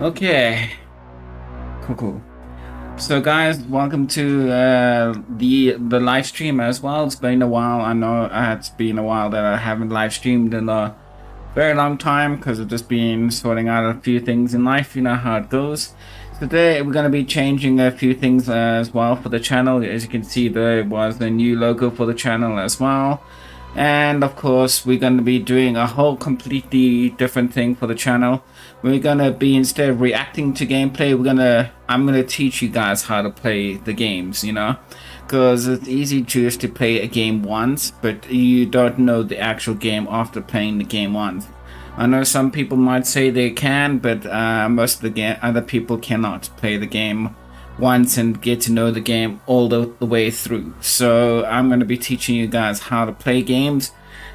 Okay, cool. So, guys, welcome to the live stream as well. It's been a while. I know it's been a while that I haven't live streamed in a very long time because I've just been sorting out a few things in life. You know how it goes. Today we're going to be changing a few things as well for the channel. As you can see, there was a new logo for the channel as well. And of course, we're going to be doing a whole completely different thing for the channel. We're going to be, instead of reacting to gameplay, I'm going to teach you guys how to play the games, you know? Because it's easy just to play a game once, but you don't know the actual game after playing the game once. I know some people might say they can, but most of the other people cannot play the game once and get to know the game all the way through. So I'm going to be teaching you guys how to play games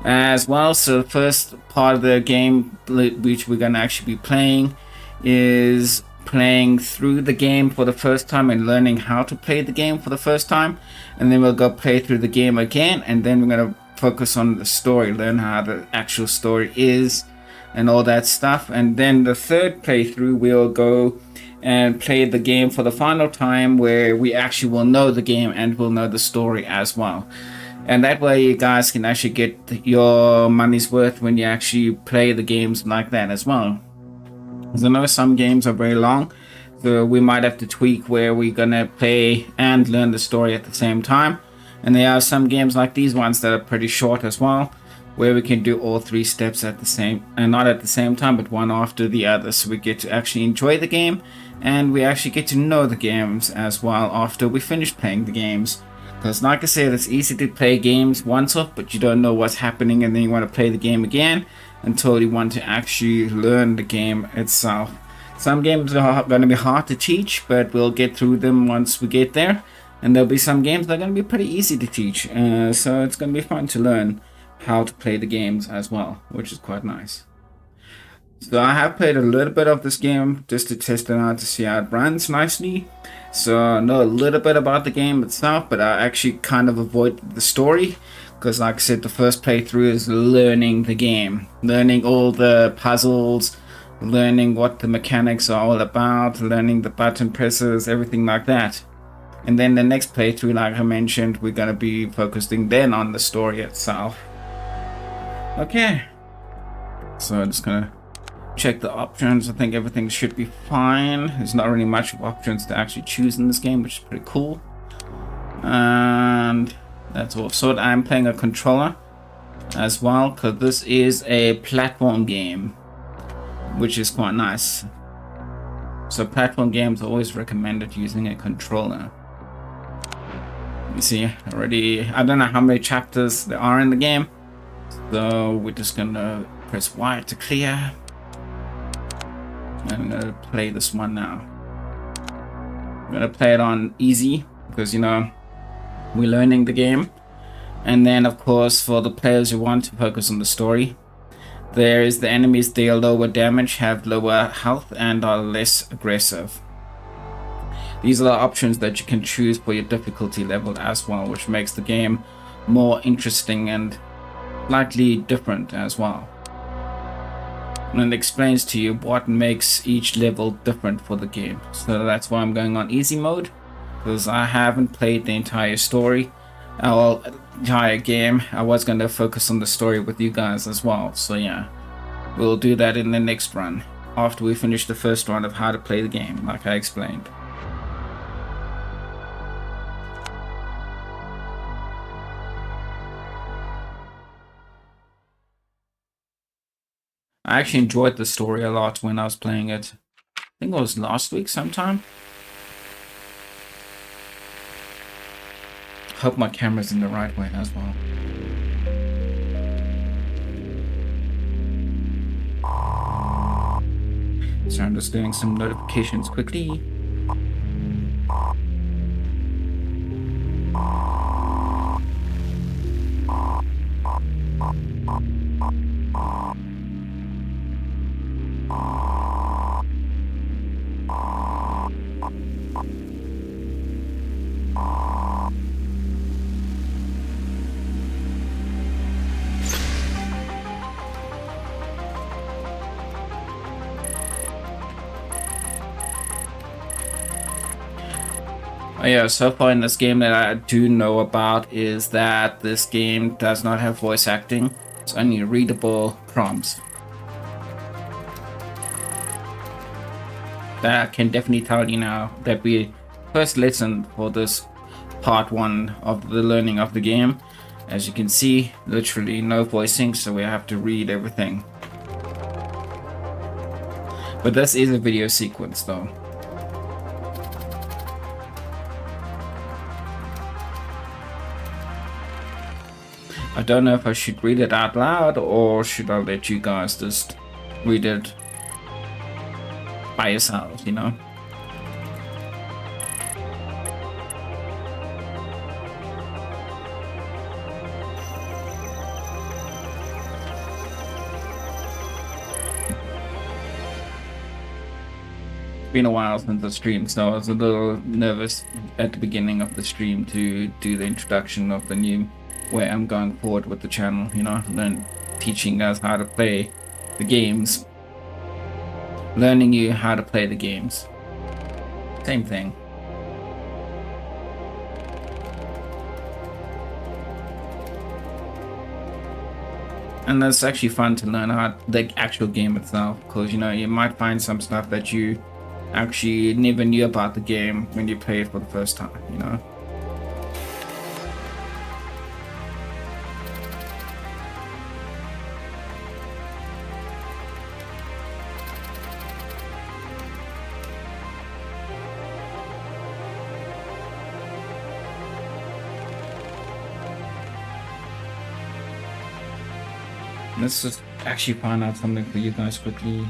as well. So the first part of the game which we're going to actually be playing is playing through the game for the first time and learning how to play the game for the first time, and then we'll go play through the game again, and then we're going to focus on the story, learn how the actual story is and all that stuff. And then the third playthrough we'll go and play the game for the final time, where we actually will know the game and will know the story as well. And that way you guys can actually get your money's worth when you actually play the games like that as well. Because I know some games are very long, so we might have to tweak where we're gonna play and learn the story at the same time. And there are some games like these ones that are pretty short as well, where we can do all three steps at the same, and not at the same time, but one after the other, so we get to actually enjoy the game and we actually get to know the games as well after we finish playing the games. Because like I said, it's easy to play games once off, but you don't know what's happening, and then you want to play the game again until you want to actually learn the game itself. Some games are going to be hard to teach, but we'll get through them once we get there. And there'll be some games that are going to be pretty easy to teach, so it's going to be fun to learn how to play the games as well, which is quite nice. So I have played a little bit of this game just to test it out to see how it runs nicely. So I know a little bit about the game itself, but I actually kind of avoid the story, because like I said, the first playthrough is learning the game, learning all the puzzles, learning what the mechanics are all about, learning the button presses, everything like that. And then the next playthrough, like I mentioned, we're going to be focusing then on the story itself. Okay, so I'm just gonna check the options. I think everything should be fine. There's not really much of options to actually choose in this game, which is pretty cool. And that's all. So I'm playing a controller as well, because this is a platform game, which is quite nice. So platform games are always recommended using a controller. You see already, I don't know how many chapters there are in the game, so we're just gonna press Y to clear. I'm gonna play this one now. I'm gonna play it on easy because, you know, we're learning the game. And then of course, for the players who want to focus on the story, there is the enemies deal lower damage, have lower health, and are less aggressive. These are the options that you can choose for your difficulty level as well, which makes the game more interesting and slightly different as well. And it explains to you what makes each level different for the game. So that's why I'm going on easy mode, because I haven't played the entire story, well, entire game. I was going to focus on the story with you guys as well. So yeah, we'll do that in the next run, after we finish the first run of how to play the game, like I explained. I actually enjoyed the story a lot when I was playing it. I think it was last week sometime. Hope my camera's in the right way as well. So I'm just doing some notifications quickly. Oh yeah, so far in this game that I do know about is that this game does not have voice acting. It's only readable prompts. That I can definitely tell you now that we first listened for this part 1 of the learning of the game. As you can see, literally no voicing, so we have to read everything. But this is a video sequence though. I don't know if I should read it out loud or should I let you guys just read it by yourselves, you know? It's been a while since I streamed, so I was a little nervous at the beginning of the stream to do the introduction of the new way I'm going forward with the channel, you know, then teaching us how to play the games, learning you how to play the games. Same thing. And it's actually fun to learn how the actual game itself, because you know you might find some stuff that you actually never knew about the game when you play it for the first time, you know. Let's just actually find out something for you guys quickly.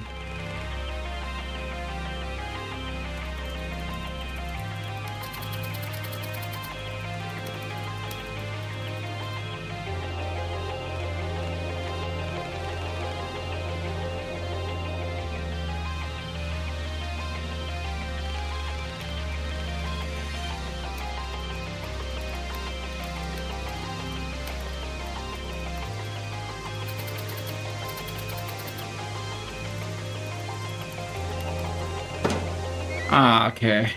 Ah, okay.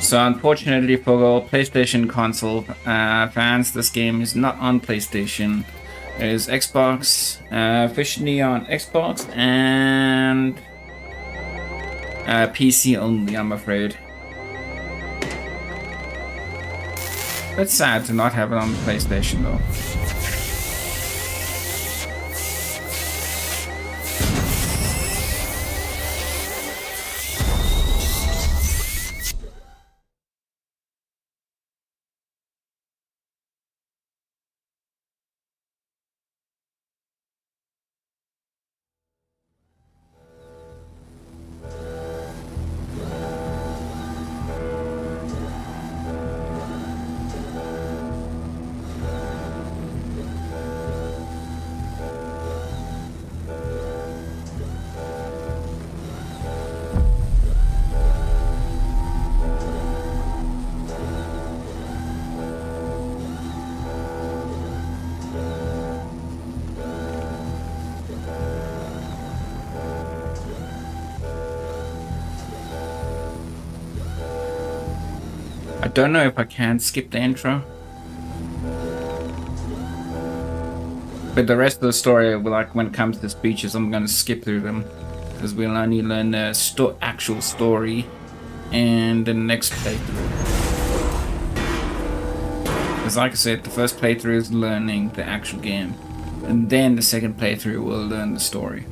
So unfortunately for all PlayStation console fans, this game is not on PlayStation. It is Xbox, officially on Xbox and PC only, I'm afraid. It's sad to not have it on PlayStation though. I don't know if I can skip the intro. But the rest of the story, like when it comes to speeches, I'm gonna skip through them. Because we'll only learn the actual story in the next playthrough. Because like I said, the first playthrough is learning the actual game. And then the second playthrough will learn the story.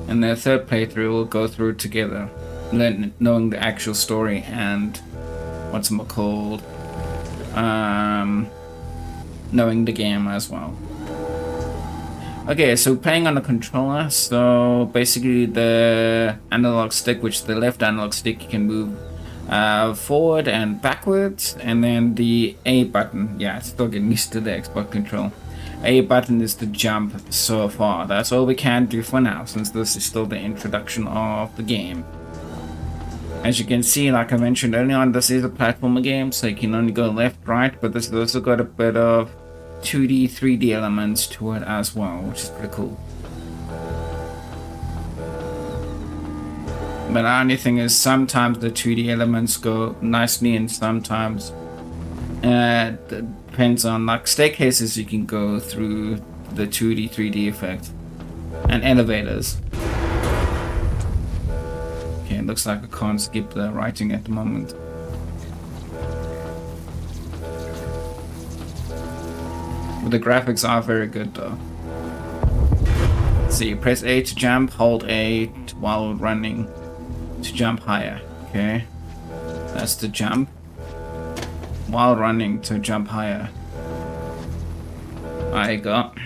And the third playthrough will go through together, knowing the actual story and what's it called, knowing the game as well. Okay, so playing on the controller, so basically the analog stick, which the left analog stick, you can move forward and backwards, and then the A button, yeah, still getting used to the Xbox control. A button is to jump so far. That's all we can do for now, since this is still the introduction of the game. As you can see, like I mentioned earlier on, this is a platformer game, so you can only go left, right, but this has also got a bit of 2D, 3D elements to it as well, which is pretty cool. But the only thing is sometimes the 2D elements go nicely and sometimes it depends on, like staircases you can go through the 2D 3D effect, and elevators. Okay, it looks like I can't skip the writing at the moment. But the graphics are very good though. So you press A to jump, hold A while running to jump higher. Okay, that's the jump. While running to jump higher. I got.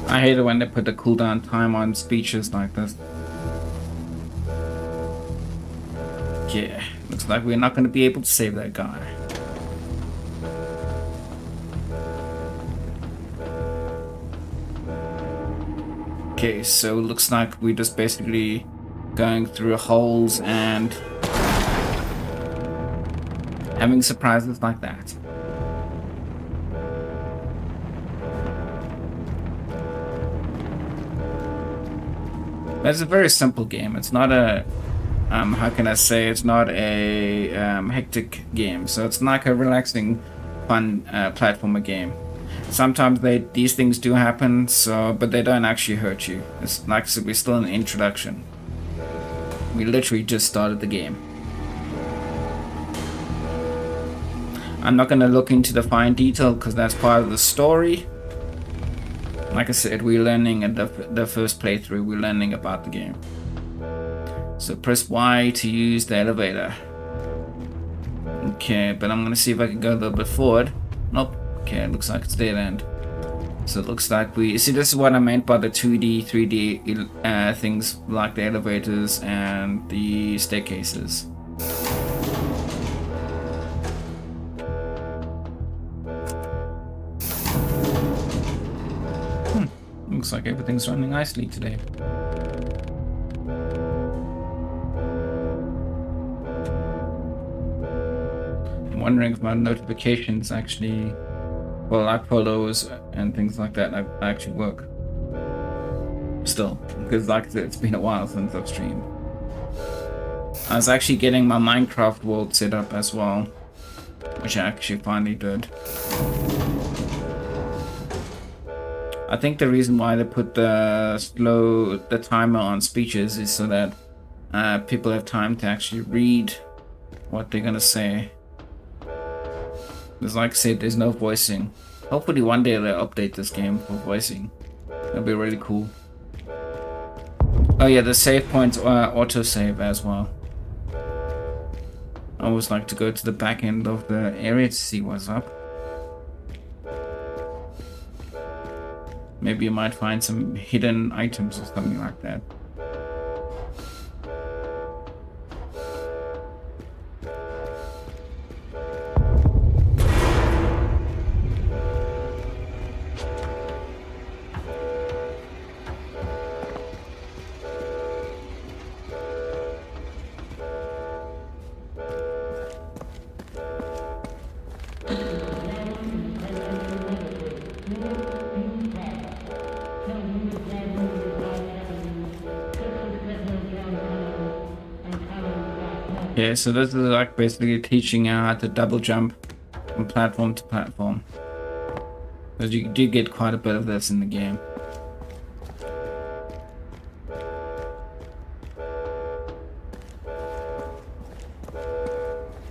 I hate it when they put the cooldown time on speeches like this. Yeah, looks like we're not going to be able to save that guy. Okay, so it looks like we're just basically going through holes and having surprises like that. But it's a very simple game. It's not a how can I say, it's not a hectic game, so it's like a relaxing, fun platformer game. Sometimes these things do happen, but they don't actually hurt you. It's like, so we're still in the introduction. We literally just started the game. I'm not going to look into the fine detail because that's part of the story. Like I said, we're learning at the first playthrough, we're learning about the game. So press Y to use the elevator. Okay, but I'm gonna see if I can go a little bit forward. Nope. Okay, it looks like it's dead end. So it looks like we see, this is what I meant by the 2D, 3D things like the elevators and the staircases. Looks like everything's running nicely today. I'm wondering if my notifications actually, well, like follows and things like that, actually work. Still, because like I said, it's been a while since I've streamed. I was actually getting my Minecraft world set up as well, which I actually finally did. I think the reason why they put the timer on speeches is so that people have time to actually read what they're gonna say. Because like I said, there's no voicing. Hopefully one day they'll update this game for voicing. That'd be really cool. Oh yeah, the save points auto-save as well. I always like to go to the back end of the area to see what's up. Maybe you might find some hidden items or something like that. Okay, so this is like basically teaching you how to double jump from platform to platform. Because you do get quite a bit of this in the game.